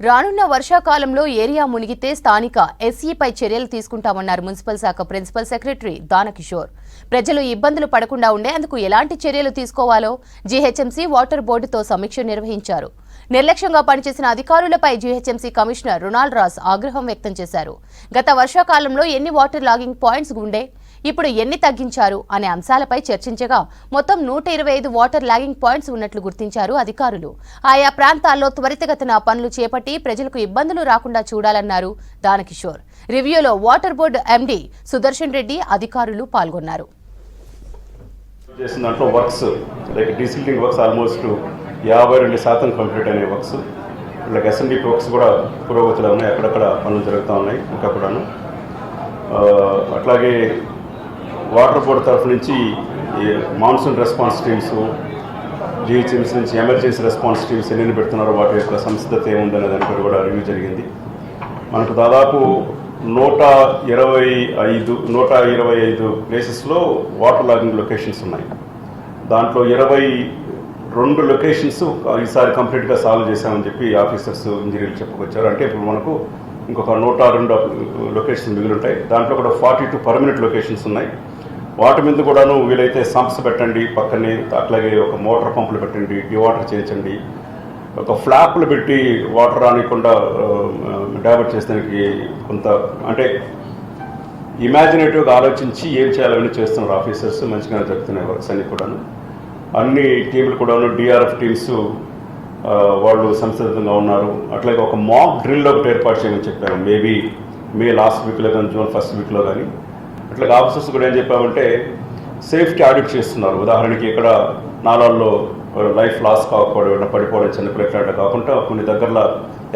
రానున్న వర్షాకాలంలో ఏరియా మునిగితే స్థానిక ఎస్ఈపై చర్యలు తీసుకుంటామన్నారు మున్సిపల్ శాఖ ప్రిన్సిపల్ సెక్రటరీ దానకిషోర్. ప్రజలు ఇబ్బందులు పడకుండా ఉండేందుకు ఎలాంటి చర్యలు తీసుకోవాలో జీహెచ్ఎంసీ వాటర్ బోర్డుతో సమీక్ష నిర్వహించారు. నిర్లక్ష్యంగా పనిచేసిన అధికారులపై జీహెచ్ఎంసీ కమిషనర్ రొనాల్డ్ రాస్ ఆగ్రహం వ్యక్తం చేశారు. గత వర్షాకాలంలో ఎన్ని వాటర్ లాగింగ్ పాయింట్స్ ఉండే, ఇప్పుడు ఎన్ని తగ్గించారు అనే అంశాలపై చర్చించగా మొత్తం 125 వాటర్ లాగింగ్ పాయింట్స్ ఉన్నట్లు గుర్తించారు అధికారులు. ఆయా ప్రాంతాల్లో త్వరితగతిన పనులు చేపట్టి ప్రజలకు ఇబ్బందులు రాకుండా చూడాలన్నారు దానకిషోర్. రివ్యూలో water board MD Sudarshan Reddy అధికారులు పాల్గొన్నారు. Works like desilting works almost 52% complete అయిన వర్క్స్, లైక్ ఎస్ఎండిపి వర్క్స్ కూడా పురోగతిలో ఉన్నాయి. అక్కడక్కడ పనులు జరుగుతూ ఉన్నాయి ఇంకా కూడాను. అట్లాగే వాటర్ బోర్డు తరఫు నుంచి మాన్సూన్ రెస్పాన్స్ టీమ్స్, జీహెచ్ఎంసీ నుంచి ఎమర్జెన్సీ రెస్పాన్స్ టీమ్స్ ఎన్ని పెడుతున్నారో వాటి యొక్క సంసిద్ధత ఏముందనే దానిపై కూడా రివ్యూ జరిగింది. మనకు దాదాపు 125 ప్లేసెస్లో వాటర్ లాగింగ్ లొకేషన్స్ ఉన్నాయి. దాంట్లో 22 లొకేషన్స్ ఈసారి కంప్లీట్గా సాల్వ్ చేశామని చెప్పి ఆఫీసర్స్ ఇంజనీర్లు చెప్పుకొచ్చారు. అంటే ఇప్పుడు మనకు ఇంకొక 102 లొకేషన్స్ మిగిలి ఉంటాయి. దాంట్లో కూడా 42 పర్మనెంట్ లొకేషన్స్ ఉన్నాయి. వాటి మీద కూడాను వీలైతే సంప్స్ పెట్టండి పక్కనే, అట్లాగే ఒక మోటార్ పంపులు పెట్టండి, డివాటర్ చేయించండి, ఒక ఫ్లాప్లు పెట్టి వాటర్ రానికుండా డైవర్ట్ చేసేదానికి కొంత అంటే ఇమాజినేటివ్గా ఆలోచించి ఏం చేయాలని చేస్తున్నారు ఆఫీసర్స్. మంచిగా జరుగుతున్నాయి వర్క్స్ అన్నీ కూడాను. అన్ని టీంలు కూడాను డిఆర్ఎఫ్ టీమ్స్ వాళ్ళు సంసిద్ధంగా ఉన్నారు. అట్లాగే ఒక మాక్ డ్రిల్ ఒకటి ఏర్పాటు చేయమని చెప్పారు. మేబీ మే లాస్ట్ వీక్లో కానీ జూన్ ఫస్ట్ వీక్లో కానీ. అట్లాగే ఆఫీసర్స్ కూడా ఏం చెప్పామంటే సేఫ్టీ ఆడిట్ చేస్తున్నారు. ఉదాహరణకి ఇక్కడ నాలాల్లో లైఫ్ లాస్ కాకపోవడం, పడిపోవడం, చిన్నపిల్లలు కాకుండా కొన్ని దగ్గరలో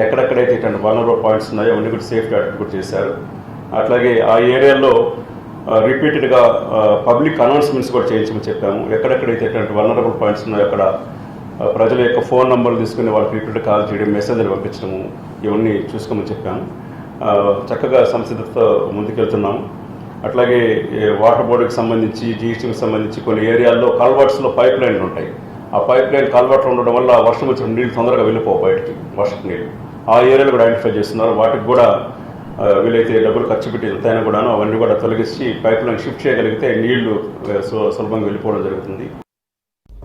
ఎక్కడెక్కడైతే ఇట్లాంటి వల్నరబుల్ పాయింట్స్ ఉన్నాయో అవన్నీ కూడా సేఫ్టీ ఆడిట్ కూడా చేశారు. అట్లాగే ఆ ఏరియాలో రిపీటెడ్గా పబ్లిక్ అనౌన్స్మెంట్స్ కూడా చేయించమని చెప్పాము. ఎక్కడెక్కడైతే ఇట్లాంటి వల్నరబుల్ పాయింట్స్ ఉన్నాయో అక్కడ ప్రజల యొక్క ఫోన్ నెంబర్లు తీసుకుని వాళ్ళకి రిపీటెడ్ కాల్ చేయడం, మెసేజ్లు పంపించడము, ఇవన్నీ చూసుకోమని చెప్పాము. చక్కగా సంసిద్ధతతో ముందుకెళ్తున్నాము. అట్లాగే వాటర్ బోర్డుకి సంబంధించి, జీహెచ్ఎంకి సంబంధించి కొన్ని ఏరియాల్లో కల్వర్ట్స్లో పైప్ లైన్లు ఉంటాయి. ఆ పైప్ లైన్ కల్వర్ట్లు ఉండడం వల్ల వర్షం వచ్చిన నీళ్ళు తొందరగా వెళ్ళిపోవు బయటికి, వర్షపు నీళ్ళు. ఆ ఏరియాలో కూడా ఐడెంటిఫై చేస్తున్నారు. వాటికి కూడా వీలైతే డబ్బులు ఖర్చు పెట్టి ఎంతైనా కూడాను అవన్నీ కూడా తొలగించి పైప్ లైన్ షిఫ్ట్ చేయగలిగితే నీళ్లు సులభంగా వెళ్ళిపోవడం జరుగుతుంది.